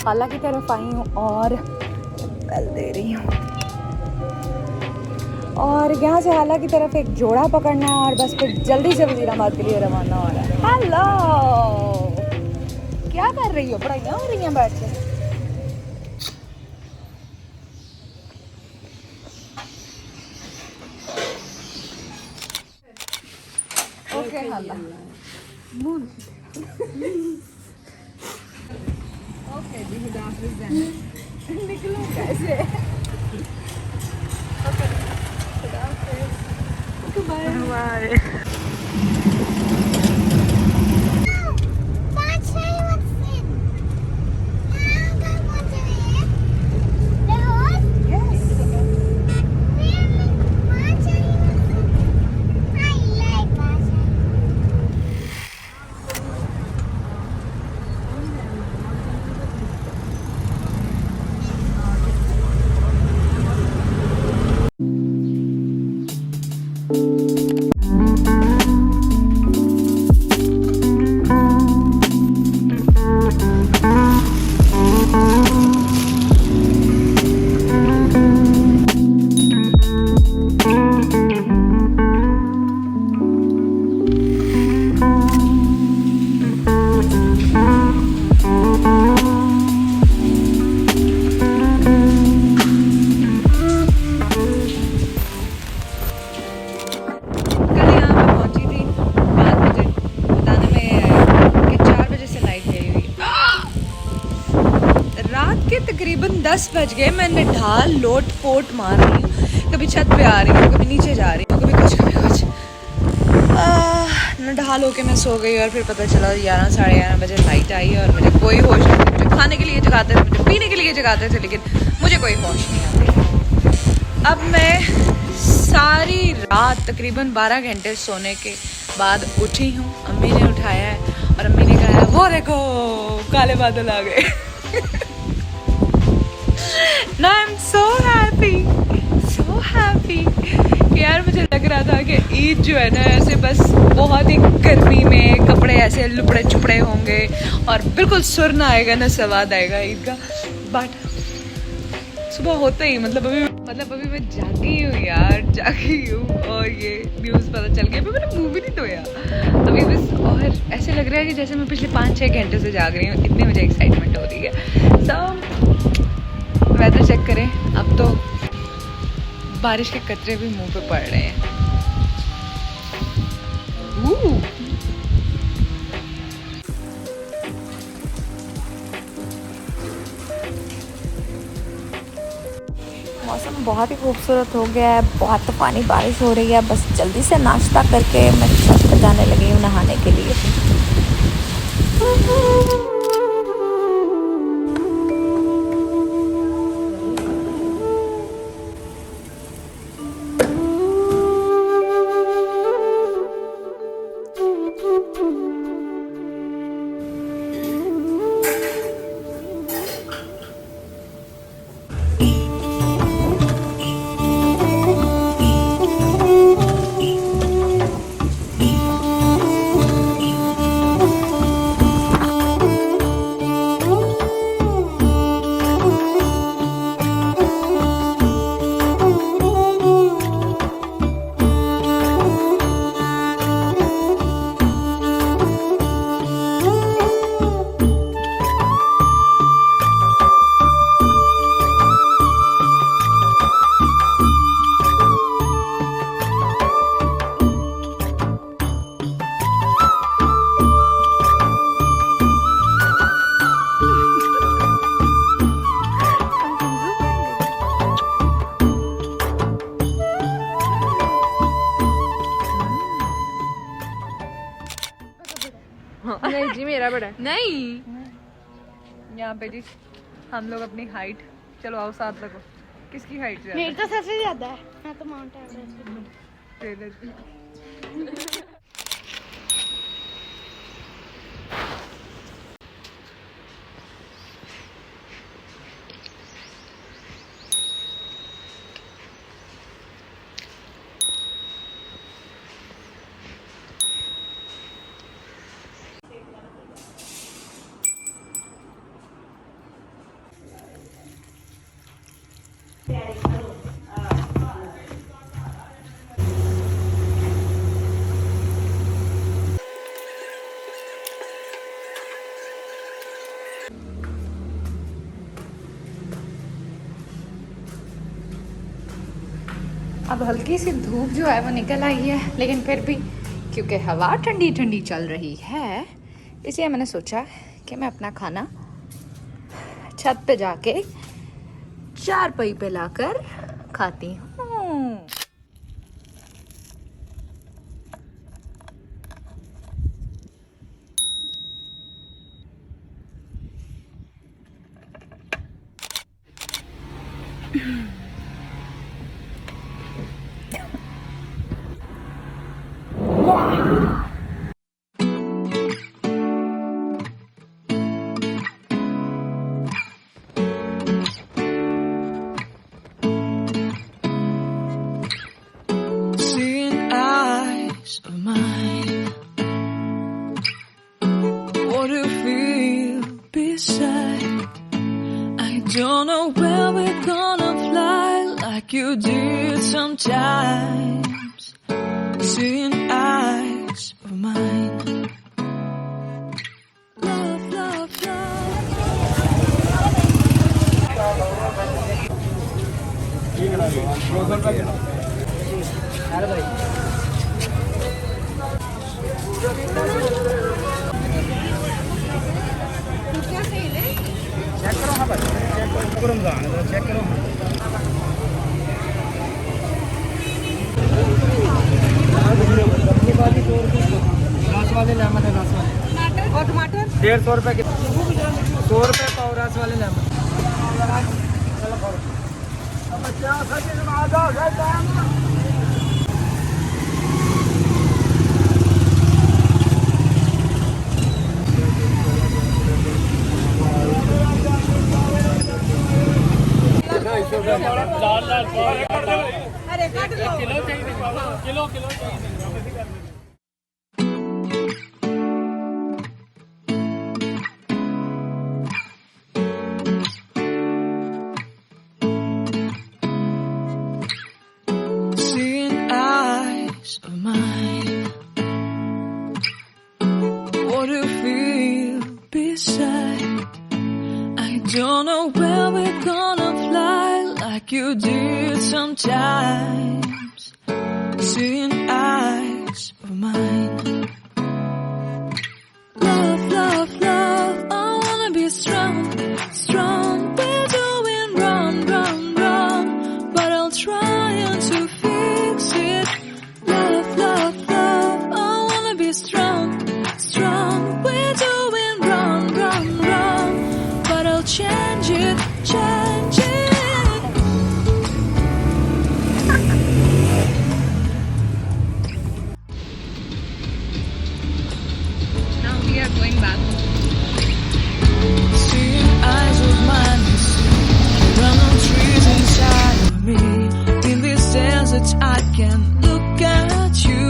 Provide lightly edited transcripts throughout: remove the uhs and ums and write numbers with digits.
खाला की तरफ आई हूँ और बेल दे रही हूँ और यहाँ से खाला की तरफ एक जोड़ा पकड़ना है और बस फिर जल्दी से वजीराबाद के लिए रवाना हो रहा है। हेलो, क्या कर रही हो? पढ़ाइयाँ हो रही हैं बैठ के? ओके खाला ओके जी, निकलो कैसे? Okay, bye bye. तकरीबन 10 बज गए। मैं निढाल लोट पोट मार रही हूँ, कभी छत पे आ रही हूँ, कभी नीचे जा रही हूँ, कभी कुछ निढाल होके मैं सो गई और फिर पता चला 11 साढ़े 11 बजे लाइट आई और मुझे कोई होश नहीं थी। मुझे खाने के लिए जगाते थे, मुझे पीने के लिए जगाते थे, लेकिन मुझे कोई होश नहीं आती। अब मैं सारी रात तकरीबन 12 घंटे सोने के बाद उठी हूँ। अम्मी ने उठाया है और अम्मी ने कहा है वो देखो काले बादल आ गए। Now I'm so happy यार। मुझे लग रहा था कि ईद जो है ना ऐसे बस बहुत ही गर्मी में कपड़े ऐसे लुपड़े चुपड़े होंगे और बिल्कुल सुर ना आएगा ना स्वाद आएगा ईद का। बट सुबह होते ही मतलब अभी मैं जागी हूँ यार, जागी हूँ और ये न्यूज़ पता चल गया। अभी मैंने मुँह भी नहीं धोया अभी बस, और ऐसे लग रहा है कि जैसे मैं पिछले 5-6 घंटे से जाग रही हूँ। इतनी मुझे एक्साइटमेंट हो रही है। तो वेदर चेक करें, अब तो बारिश के कतरे भी मुंह पे पड़ रहे हैं। मौसम बहुत ही खूबसूरत हो गया है, बहुत तूफानी बारिश हो रही है। बस जल्दी से नाश्ता करके मैं छत पर जाने लगी हूँ नहाने के लिए। मेरा बड़ा है। नहीं, यहाँ पे जी हम लोग अपनी हाइट, चलो आओ साथ लगो, किसकी हाइट ज्यादा मेरी तो सबसे ज्यादा है। मैं तो माउंट एवरेस्ट है? अब हल्की सी धूप जो है वो निकल आई है, लेकिन फिर भी क्योंकि हवा ठंडी ठंडी चल रही है, इसलिए मैंने सोचा कि मैं अपना खाना छत पे जाके चारपाई पे लाकर खाती हूँ। Seeing eyes of mine, what do you feel beside? I don't know where we're gonna fly like you did sometimes. Seeing eyes of mine, love, love, love. रस वाले लेमन है, रस वाले। और टमाटर 150 रुपए के, 100 रुपए पाव रस वाले लेमन। अरे काट लो। किलो चाहिए। Seeing eyes of mine, what do you feel beside? I don't know where we're gonna fly like you did sometimes. Seeing eyes of mine, love, love, love. I wanna be strong, strong. We're doing wrong, wrong, wrong, but I'll try to fix it. Love, love, love. I wanna be strong, strong. We're doing wrong, wrong, wrong, but I'll change it, change it. Now we are going back. Seeing eyes of mine, run on trees inside of me. In this desert, I can look at you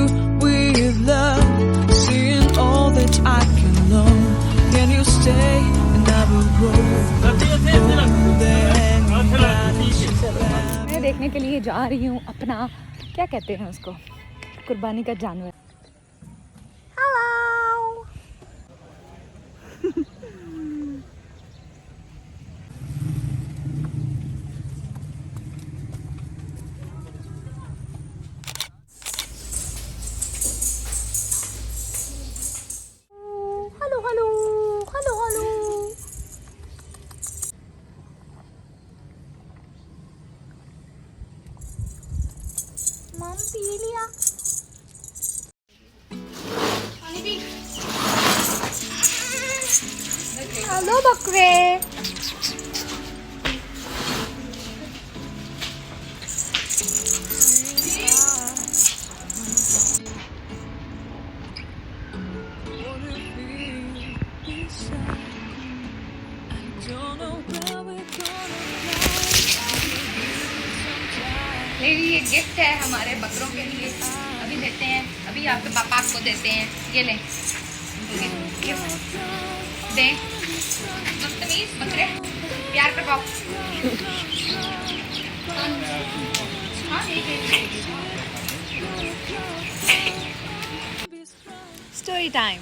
with love. Seeing all that I can learn. Can you stay and I will grow? मैं देखने के लिए जा रही हूँ अपना, क्या कहते हैं उसको, कुर्बानी का जानवर। Hello. Hello hello hello hello. मम पी लिया। पानी पी। बोलो बकरे। ये गिफ्ट है हमारे बकरों के लिए, अभी देते हैं, अभी आपके पापा आपको देते हैं, ये लें गिफ्ट दें। बदतमीज बकरे, प्यार कर पाओ। हाँ स्टोरी टाइम।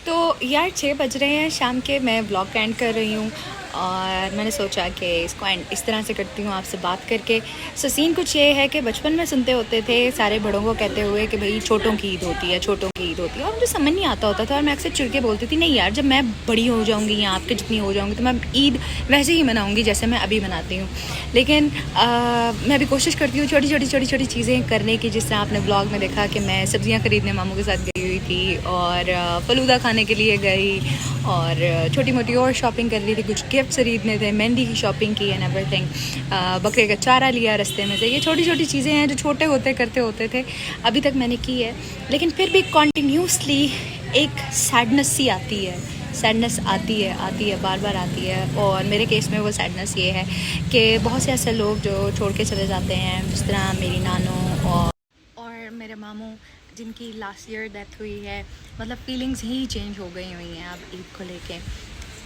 तो यार 6 बज रहे हैं शाम के, मैं व्लॉग का एंड कर रही हूँ और मैंने सोचा कि इसको एंड इस तरह से करती हूँ आपसे बात करके। सो सीन कुछ ये है कि बचपन में सुनते होते थे सारे बड़ों को कहते हुए कि भाई छोटों की ईद होती है, छोटों की ईद होती है, और मुझे समझ नहीं आता होता था और मैं अक्सर चिढ़ के बोलती थी नहीं यार, जब मैं बड़ी हो जाऊँगी या आपके जितनी हो जाऊँगी तो मैं ईद वैसे ही मनाऊँगी जैसे मैं अभी मनाती हूँ। लेकिन मैं अभी कोशिश करती हूँ छोटी छोटी चीज़ें करने की। जिस तरह आपने ब्लॉग में देखा कि मैं सब्जियाँ खरीदने मामू के साथ गई हुई थी और फलूदा खाने के लिए गई और छोटी मोटी और शॉपिंग कर रही थी, कुछ गिफ्ट खरीदने थे, मेहंदी की शॉपिंग की एंड एवरीथिंग, बकरे का चारा लिया रास्ते में से। ये छोटी छोटी चीज़ें हैं जो छोटे होते करते होते थे, अभी तक मैंने की है। लेकिन फिर भी कॉन्टीन्यूसली एक सैडनेस सी आती है, सैडनेस आती है बार बार आती है। और मेरे केस में वो सैडनेस ये है कि बहुत से ऐसे लोग जो छोड़ के चले जाते हैं, जिस तरह मेरी नानू और मेरे मामू जिनकी लास्ट ईयर डेथ हुई है। मतलब फीलिंग्स ही चेंज हो गई हुई हैं अब ईद को लेके।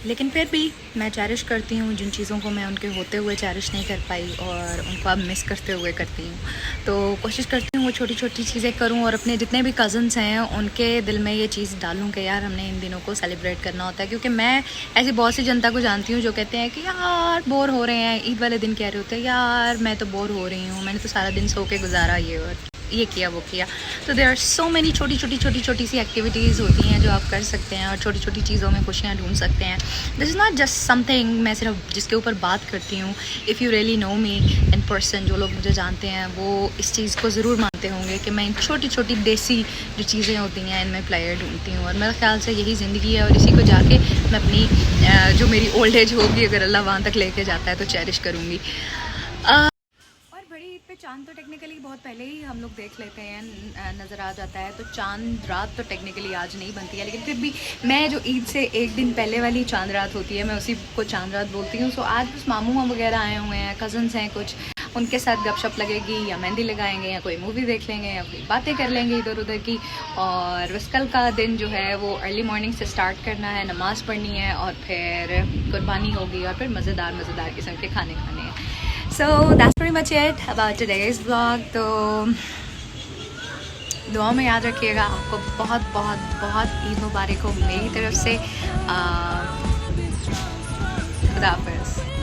लेकिन फिर भी मैं चेरिश करती हूँ जिन चीज़ों को मैं उनके होते हुए चेरिश नहीं कर पाई और उनको अब मिस करते हुए करती हूँ। तो कोशिश करती हूँ वो छोटी छोटी चीज़ें करूँ और अपने जितने भी कज़न्स हैं उनके दिल में ये चीज़ डालूँ कि यार हमने इन दिनों को सेलिब्रेट करना होता है। क्योंकि मैं ऐसी बहुत सी जनता को जानती हूँ जो कहते हैं कि यार बोर हो रहे हैं, ईद वाले दिन कह रहे होते हैं यार मैं तो बोर हो रही हूँ, मैंने तो सारा दिन सो के गुजारा ये किया वो किया। तो देयर आर सो मैनी छोटी सी एक्टिविटीज़ होती हैं जो आप कर सकते हैं और छोटी छोटी चीज़ों में खुशियाँ ढूंढ सकते हैं। This is not just something मैं सिर्फ जिसके ऊपर बात करती हूँ। If you really know me in person, जो लोग मुझे जानते हैं वो इस चीज़ को ज़रूर मानते होंगे कि मैं इन छोटी छोटी देसी जो चीज़ें होती हैं इनमें प्लेयर ढूंढती हूँ। और मेरे ख्याल से यही ज़िंदगी है और इसी को जाके मैं अपनी जो मेरी ओल्ड एज होगी, अगर अल्लाह वहाँ तक लेके जाता है तो चेरिश करूँगी। बड़ी ईद पे चांद तो टेक्निकली बहुत पहले ही हम लोग देख लेते हैं, नज़र आ जाता है। तो चांद रात तो टेक्निकली आज नहीं बनती है, लेकिन फिर भी मैं जो ईद से एक दिन पहले वाली चांद रात होती है मैं उसी को चांद रात बोलती हूँ। सो आज बस मामू वगैरह आए हुए हैं, कज़न्स हैं कुछ, उनके साथ गपशप लगेगी या मेहंदी लगाएंगे या कोई मूवी देख लेंगे या कोई बातें कर लेंगे इधर उधर की। और बस कल का दिन जो है वो अर्ली मॉर्निंग से स्टार्ट करना है, नमाज़ पढ़नी है और फिर कुर्बानी होगी और फिर मज़ेदार किस्म के खाने खाने हैं। So that's pretty much it about today's vlog. तो दुआ में याद रखिएगा। आपको बहुत बहुत बहुत ईद मुबारक हो मेरी तरफ से। खुदा हाफ़िज़।